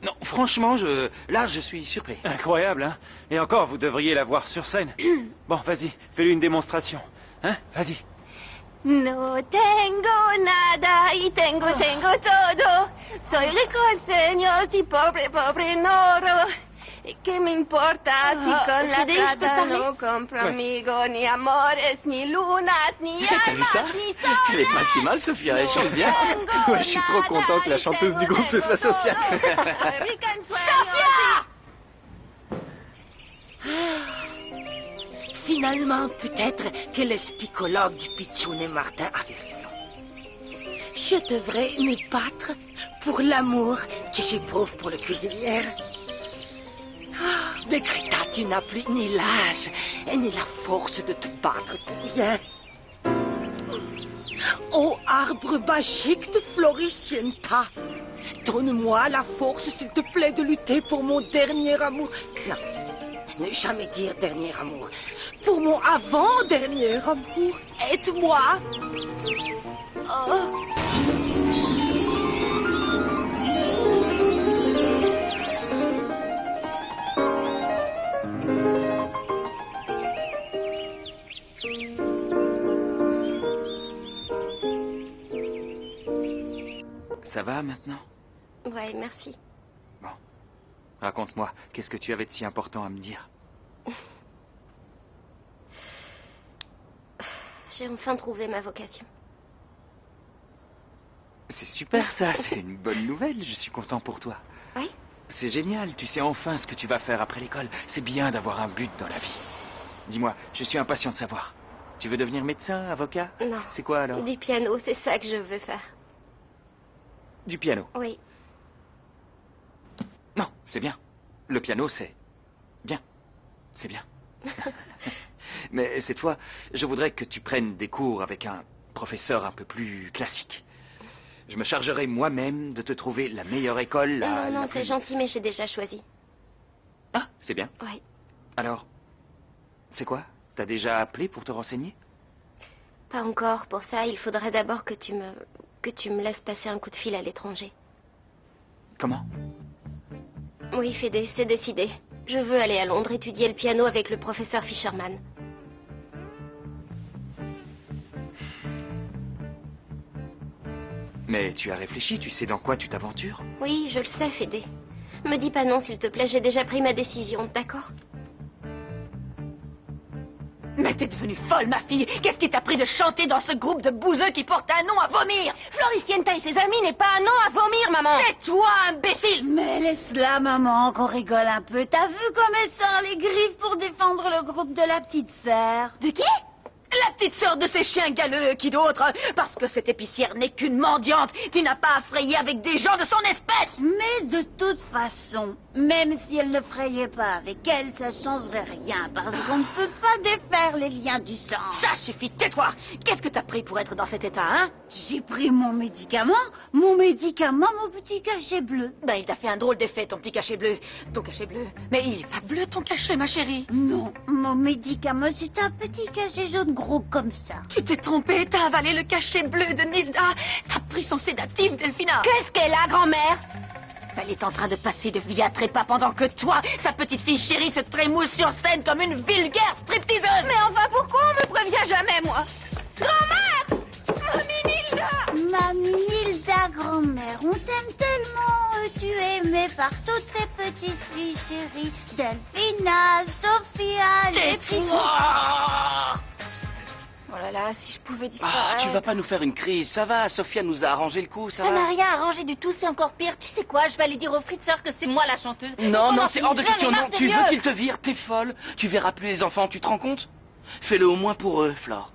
Non, franchement, là, je suis surpris. Incroyable, hein? Et encore, vous devriez la voir sur scène. Bon, vas-y, fais-lui une démonstration. Hein? Vas-y. No tengo nada y tengo todo. Soy rico en sueños y pobre noro. ¿Y qué me importa si con la Chérie, je peux plata parler? no compro amigo, ni amores, ni lunas, ni T'as vu ça? almas, ni Elle est pas si mal, Sophia. Elle chante bien. Ouais, je suis trop content que la chanteuse du groupe, ce soit Sophia. Finalement, peut-être que le spicologue du Pichoun et Martin avait raison. Je devrais me battre pour l'amour que j'éprouve pour le cuisinière. Mais Greta, tu n'as plus ni l'âge ni la force de te battre pour rien. Ô arbre magique de Floricienta, donne-moi la force, s'il te plaît, de lutter pour mon dernier amour. Non, ne jamais dire dernier amour. Pour mon avant-dernier amour, aide-moi. Oh. Ça va maintenant? Ouais, merci. Raconte-moi, qu'est-ce que tu avais de si important à me dire? J'ai enfin trouvé ma vocation. C'est super ça, c'est une bonne nouvelle, je suis content pour toi. Oui? C'est génial, tu sais enfin ce que tu vas faire après l'école. C'est bien d'avoir un but dans la vie. Dis-moi, je suis impatient de savoir. Tu veux devenir médecin, avocat? Non. C'est quoi alors? Du piano, c'est ça que je veux faire. Du piano? Oui. Non, c'est bien. Le piano, c'est bien. C'est bien. Mais cette fois, je voudrais que tu prennes des cours avec un professeur un peu plus classique. Je me chargerai moi-même de te trouver la meilleure école. Non, c'est gentil, mais j'ai déjà choisi. Ah, c'est bien. Oui. Alors, c'est quoi? T'as déjà appelé pour te renseigner? Pas encore. Pour ça, il faudrait d'abord que tu me laisses passer un coup de fil à l'étranger. Comment? Oui, Fédé, c'est décidé. Je veux aller à Londres étudier le piano avec le professeur Fisherman. Mais tu as réfléchi, tu sais dans quoi tu t'aventures? Oui, je le sais, Fédé. Me dis pas non, s'il te plaît, j'ai déjà pris ma décision, d'accord? Mais t'es devenue folle, ma fille. Qu'est-ce qui t'a pris de chanter dans ce groupe de bouseux qui porte un nom à vomir? Floricienta et ses amis n'est pas un nom à vomir, maman. Tais-toi, imbécile. Mais laisse-la, maman, qu'on rigole un peu. T'as vu comme elle sort les griffes pour défendre le groupe de la petite sœur? De qui? La petite sœur de ces chiens galeux, qui d'autre? Parce que cette épicière n'est qu'une mendiante. Tu n'as pas à frayer avec des gens de son espèce. Mais de toute façon, même si elle ne frayait pas avec elle, ça changerait rien, parce qu'on ne peut pas défaire les liens du sang. Ça suffit, tais-toi. Qu'est-ce que t'as pris pour être dans cet état, hein? J'ai pris mon médicament, mon petit cachet bleu. Ben, il t'a fait un drôle d'effet, ton petit cachet bleu. Ton cachet bleu. Mais il est pas bleu, ton cachet, ma chérie. Non, mon médicament, c'est un petit cachet jaune gros comme ça. Tu t'es trompé, t'as avalé le cachet bleu de Nilda. T'as pris son sédatif, Delphina. Qu'est-ce qu'elle a, grand-mère? Elle est en train de passer de vie à trépas pendant que toi, sa petite fille chérie, se trémousse sur scène comme une vulgaire stripteaseuse. Mais enfin, pourquoi on me prévient jamais, moi? Grand-mère! Mamie Nilda! Mamie Nilda, grand-mère, on t'aime tellement. Tu es aimée par toutes tes petites filles chéries. Delphina, Sophia, les petits... Oh là là, si je pouvais disparaître... Tu vas pas nous faire une crise, ça va, Sophia nous a arrangé le coup, ça Ça va. n'a rien arrangé du tout, c'est encore pire. Tu sais quoi, je vais aller dire aux frites que c'est moi la chanteuse. Non, non, c'est hors de question, non, tu veux qu'ils te virent, t'es folle. Tu verras plus les enfants, tu te rends compte? Fais-le au moins pour eux, Flore.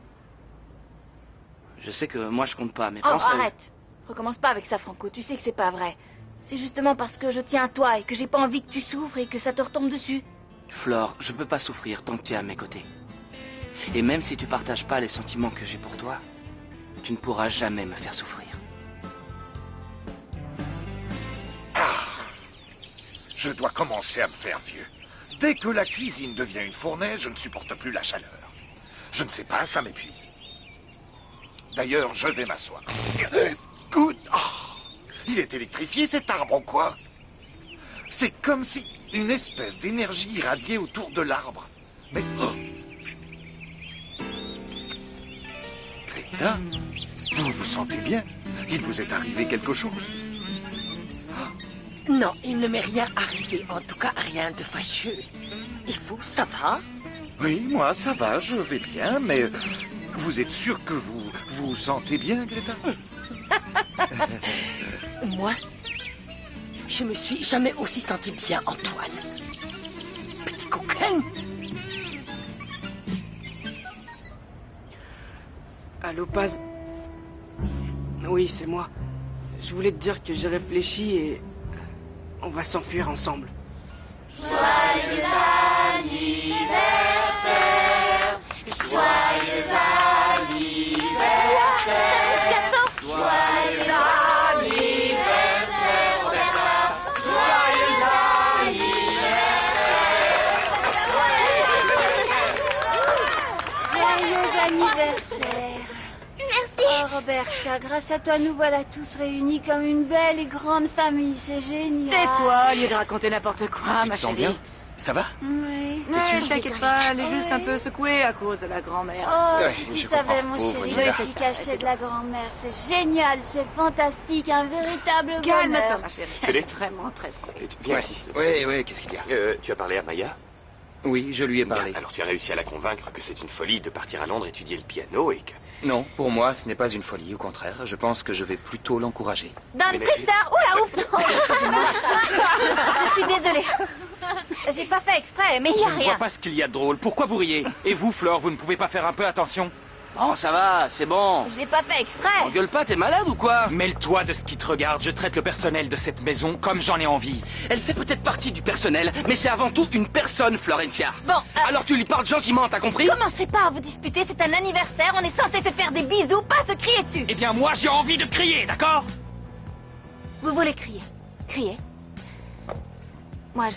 Je sais que moi je compte pas, mais Oh, pense à eux. arrête. Recommence pas avec ça, Franco. Tu sais que c'est pas vrai. C'est justement parce que je tiens à toi et que j'ai pas envie que tu souffres et que ça te retombe dessus. Flore, je peux pas souffrir tant que tu es à mes côtés. Et même si tu partages pas les sentiments que j'ai pour toi, tu ne pourras jamais me faire souffrir. Je dois commencer à me faire vieux. Dès que la cuisine devient une fournaise, je ne supporte plus la chaleur. Je ne sais pas, ça m'épuise. D'ailleurs, je vais m'asseoir. Good. Il est électrifié cet arbre ou quoi? C'est comme si une espèce d'énergie irradiait autour de l'arbre. Mais... Greta, vous vous sentez bien? Il vous est arrivé quelque chose? Non, il ne m'est rien arrivé. En tout cas, rien de fâcheux. Et vous, ça va? Oui, moi, ça va, je vais bien, mais... Vous êtes sûr que vous vous sentez bien, Greta? Moi, je me suis jamais aussi senti bien, Antoine. Petit coquin. Allô, Paz? Oui, c'est moi. Je voulais te dire que j'ai réfléchi et... on va s'enfuir ensemble. Joyeux anniversaire! Joyeux anniversaire! Joyeux anniversaire, Roberta! Joyeux Anniversaire. Merci. Oh, Roberta, grâce à toi, nous voilà tous réunis comme une belle et grande famille. C'est génial. Tais-toi, au lieu de raconter n'importe quoi, Tu ma te sens chérie. bien? Ça va? Oui. Ouais, t'inquiète pas, elle est juste un peu secouée à cause de la grand-mère. Oh, Ouais, si tu je savais, comprends. mon Pauvre chéri, Nina. le petit cachet de la grand-mère, c'est génial, c'est fantastique, un véritable Calme-toi, bonheur. ma chérie. Philippe. Elle est vraiment très secouée. Viens Ouais, ici. ouais, qu'est-ce qu'il y a? Tu as parlé à Maya? Oui, je lui ai parlé. Bien, alors tu as réussi à la convaincre que c'est une folie de partir à Londres étudier le piano et que... Non, pour moi, ce n'est pas une folie, au contraire. Je pense que je vais plutôt l'encourager. Dans le fritzard. Oula, oups. Je suis désolée. J'ai pas fait exprès, mais il y a Je ne vois rien. pas ce qu'il y a de drôle. Pourquoi vous riez? Et vous, Flore, vous ne pouvez pas faire un peu attention? Oh, ça va, c'est bon. Je l'ai pas fait exprès. Engueule pas, t'es malade ou quoi? Mêle-toi de ce qui te regarde. Je traite le personnel de cette maison comme j'en ai envie. Elle fait peut-être partie du personnel, mais c'est avant tout une personne, Florencia. Bon, Alors tu lui parles gentiment, t'as compris? commencez pas à vous disputer, c'est un anniversaire, on est censé se faire des bisous, pas se crier dessus. Eh bien, moi, j'ai envie de crier, d'accord? Vous voulez crier? Criez. Moi, je...